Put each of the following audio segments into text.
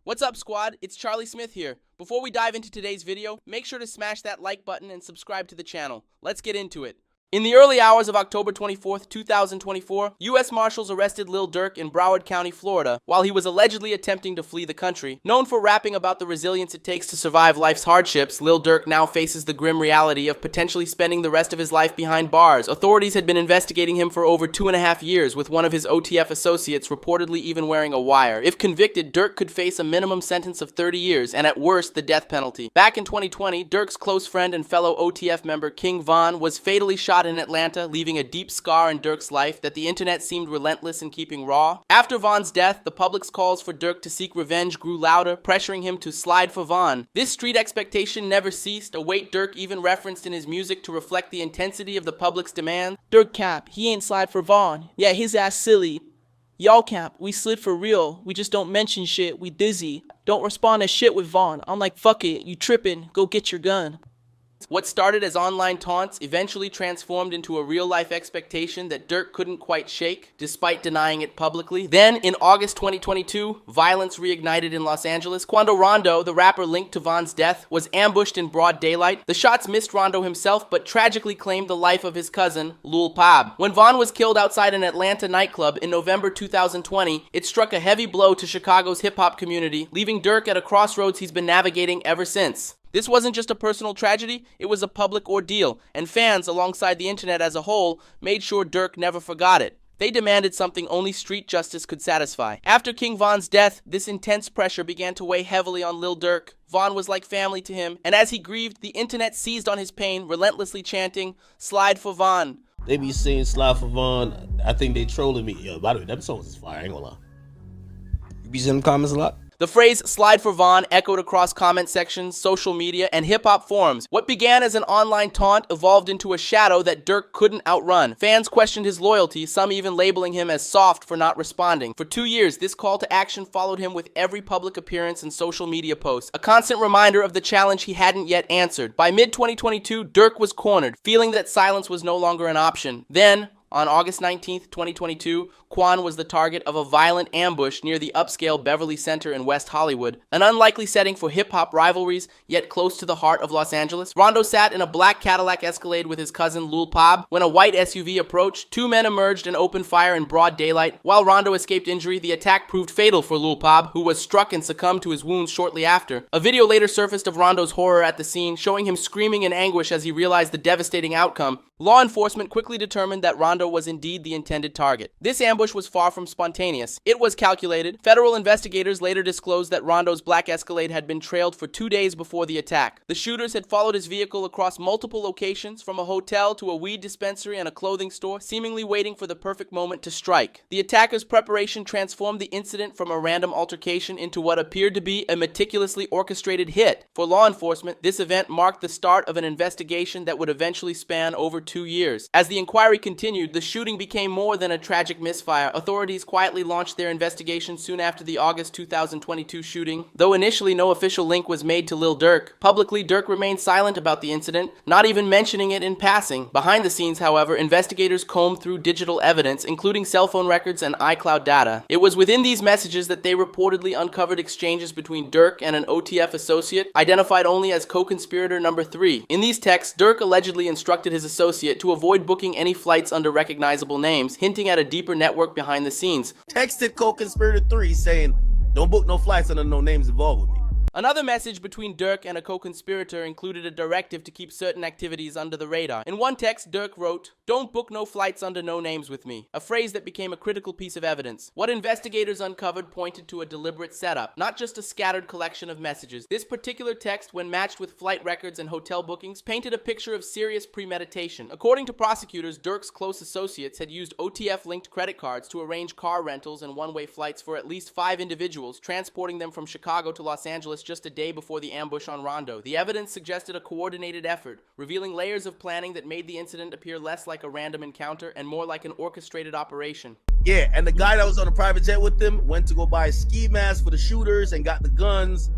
What's up, squad? It's Charlie Smith here. Before we dive into today's video, make sure to smash that like button and subscribe to the channel. Let's get into it. In the early hours of October 24th, 2024, U.S. Marshals arrested Lil Durk in Broward County, Florida, while he was allegedly attempting to flee the country. Known for rapping about the resilience it takes to survive life's hardships, Lil Durk now faces the grim reality of potentially spending the rest of his life behind bars. Authorities had been investigating him for over 2.5 years, with one of his OTF associates reportedly even wearing a wire. If convicted, Durk could face a minimum sentence of 30 years, and at worst, the death penalty. Back in 2020, Durk's close friend and fellow OTF member King Von was fatally shot in Atlanta, leaving a deep scar in Durk's life that the internet seemed relentless in keeping raw. After Von's death, the public's calls for Durk to seek revenge grew louder, pressuring him to slide for Von. This street expectation never ceased, a weight Durk even referenced in his music to reflect the intensity of the public's demand. Durk cap, he ain't slide for Von. Yeah, his ass silly. Y'all cap, we slid for real. We just don't mention shit, we dizzy. Don't respond to shit with Von. I'm like, fuck it, you trippin', go get your gun. What started as online taunts eventually transformed into a real-life expectation that Durk couldn't quite shake, despite denying it publicly. Then, in August 2022, violence reignited in Los Angeles. Quando Rondo, the rapper linked to Von's death, was ambushed in broad daylight. The shots missed Rondo himself, but tragically claimed the life of his cousin, Lil Pab. When Von was killed outside an Atlanta nightclub in November 2020, it struck a heavy blow to Chicago's hip-hop community, leaving Durk at a crossroads he's been navigating ever since. This wasn't just a personal tragedy, it was a public ordeal, and fans, alongside the internet as a whole, made sure Durk never forgot it. They demanded something only street justice could satisfy. After King Von's death, this intense pressure began to weigh heavily on Lil Durk. Von was like family to him, and as he grieved, the internet seized on his pain, relentlessly chanting, "Slide for Von." They be saying slide for Von. I think they trolling me. Yo, by the way, that song is fire, I ain't gonna lie. You be seeing them comments a lot? The phrase "slide for Von" echoed across comment sections, social media, and hip-hop forums. What began as an online taunt evolved into a shadow that Durk couldn't outrun. Fans questioned his loyalty, some even labeling him as soft for not responding. For 2 years, this call to action followed him with every public appearance and social media post, a constant reminder of the challenge he hadn't yet answered. By mid-2022, Durk was cornered, feeling that silence was no longer an option. Then, on August 19th, 2022, Quan was the target of a violent ambush near the upscale Beverly Center in West Hollywood, an unlikely setting for hip-hop rivalries, yet close to the heart of Los Angeles. Rondo sat in a black Cadillac Escalade with his cousin Lil Pab. When a white SUV approached, two men emerged and opened fire in broad daylight. While Rondo escaped injury, the attack proved fatal for Lil Pab, who was struck and succumbed to his wounds shortly after. A video later surfaced of Rondo's horror at the scene, showing him screaming in anguish as he realized the devastating outcome. Law enforcement quickly determined that Rondo was indeed the intended target. This ambush was far from spontaneous. It was calculated. Federal investigators later disclosed that Rondo's black Escalade had been trailed for 2 days before the attack. The shooters had followed his vehicle across multiple locations, from a hotel to a weed dispensary and a clothing store, seemingly waiting for the perfect moment to strike. The attackers' preparation transformed the incident from a random altercation into what appeared to be a meticulously orchestrated hit. For law enforcement, this event marked the start of an investigation that would eventually span over 2 years. As the inquiry continued, the shooting became more than a tragic misfire. Authorities quietly launched their investigation soon after the August 2022 shooting. Though initially no official link was made to Lil Durk, publicly Durk remained silent about the incident, not even mentioning it in passing. Behind the scenes, however, investigators combed through digital evidence, including cell phone records and iCloud data. It was within these messages that they reportedly uncovered exchanges between Durk and an OTF associate, identified only as co-conspirator number 3. In these texts, Durk allegedly instructed his associate to avoid booking any flights under recognizable names, hinting at a deeper network behind the scenes. Texted co-conspirator 3 saying, don't book no flights under no names involved with me. Another message between Durk and a co-conspirator included a directive to keep certain activities under the radar. In one text, Durk wrote, "Don't book no flights under no names with me," a phrase that became a critical piece of evidence. What investigators uncovered pointed to a deliberate setup, not just a scattered collection of messages. This particular text, when matched with flight records and hotel bookings, painted a picture of serious premeditation. According to prosecutors, Durk's close associates had used OTF-linked credit cards to arrange car rentals and one-way flights for at least 5 individuals, transporting them from Chicago to Los Angeles just a day before the ambush on Rondo. The evidence suggested a coordinated effort, revealing layers of planning that made the incident appear less like a random encounter and more like an orchestrated operation. Yeah, and the guy that was on the private jet with them went to go buy a ski mask for the shooters and got the guns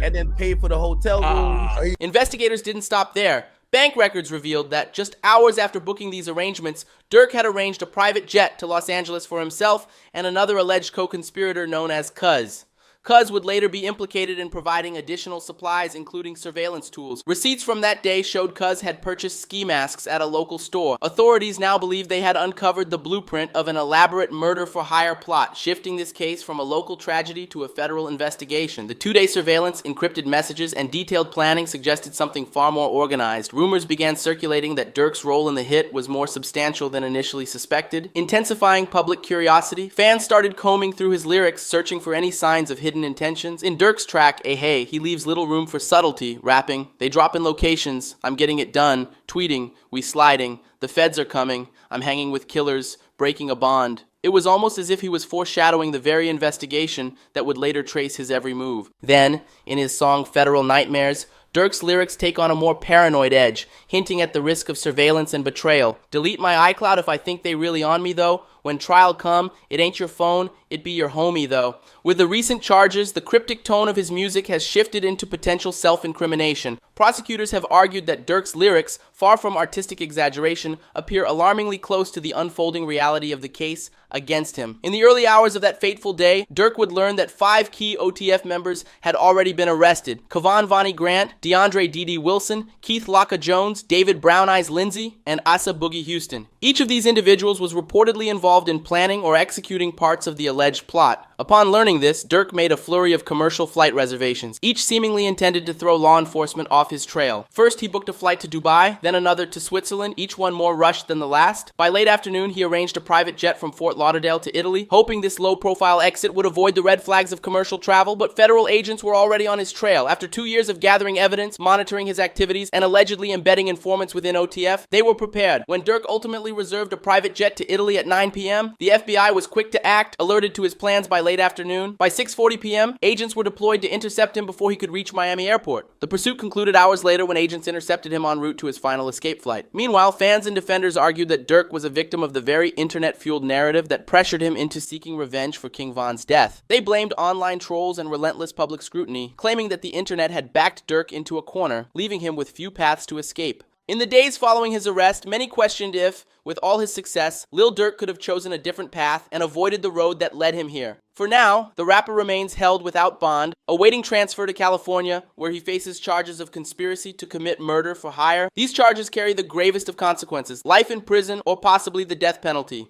and then paid for the hotel room. Investigators didn't stop there. Bank records revealed that just hours after booking these arrangements, Durk had arranged a private jet to Los Angeles for himself and another alleged co-conspirator known as Cuz. Cuz would later be implicated in providing additional supplies, including surveillance tools. Receipts from that day showed Cuz had purchased ski masks at a local store. Authorities now believe they had uncovered the blueprint of an elaborate murder-for-hire plot, shifting this case from a local tragedy to a federal investigation. The two-day surveillance, encrypted messages, and detailed planning suggested something far more organized. Rumors began circulating that Durk's role in the hit was more substantial than initially suspected. Intensifying public curiosity, fans started combing through his lyrics, searching for any signs of hidden intentions. In Durk's track, Hey, he leaves little room for subtlety, rapping, "They drop in locations, I'm getting it done, tweeting, we sliding, the feds are coming, I'm hanging with killers, breaking a bond." It was almost as if he was foreshadowing the very investigation that would later trace his every move. Then, in his song Federal Nightmares, Durk's lyrics take on a more paranoid edge, hinting at the risk of surveillance and betrayal. "Delete my iCloud if I think they really on me though. When trial come, it ain't your phone, it be your homie though." With the recent charges, the cryptic tone of his music has shifted into potential self-incrimination. Prosecutors have argued that Durk's lyrics, far from artistic exaggeration, appear alarmingly close to the unfolding reality of the case against him. In the early hours of that fateful day, Durk would learn that 5 key OTF members had already been arrested. Kavan Vonnie Grant, DeAndre D.D. Wilson, Keith Locka Jones, David Brown Eyes Lindsay, and Asa Boogie Houston. Each of these individuals was reportedly involved in planning or executing parts of the alleged plot. Upon learning this, Durk made a flurry of commercial flight reservations, each seemingly intended to throw law enforcement off his trail. First, he booked a flight to Dubai, then another to Switzerland, each one more rushed than the last. By late afternoon, he arranged a private jet from Fort Lauderdale to Italy, hoping this low-profile exit would avoid the red flags of commercial travel, but federal agents were already on his trail. After 2 years of gathering evidence, monitoring his activities, and allegedly embedding informants within OTF, they were prepared. When Durk ultimately reserved a private jet to Italy at 9 p.m., the FBI was quick to act, alerted to his plans by late afternoon. By 6:40 p.m., agents were deployed to intercept him before he could reach Miami Airport. The pursuit concluded hours later when agents intercepted him en route to his final escape flight. Meanwhile, fans and defenders argued that Durk was a victim of the very internet-fueled narrative that pressured him into seeking revenge for King Von's death. They blamed online trolls and relentless public scrutiny, claiming that the internet had backed Durk into a corner, leaving him with few paths to escape. In the days following his arrest, many questioned if, with all his success, Lil Durk could have chosen a different path and avoided the road that led him here. For now, the rapper remains held without bond, awaiting transfer to California, where he faces charges of conspiracy to commit murder for hire. These charges carry the gravest of consequences: life in prison or possibly the death penalty.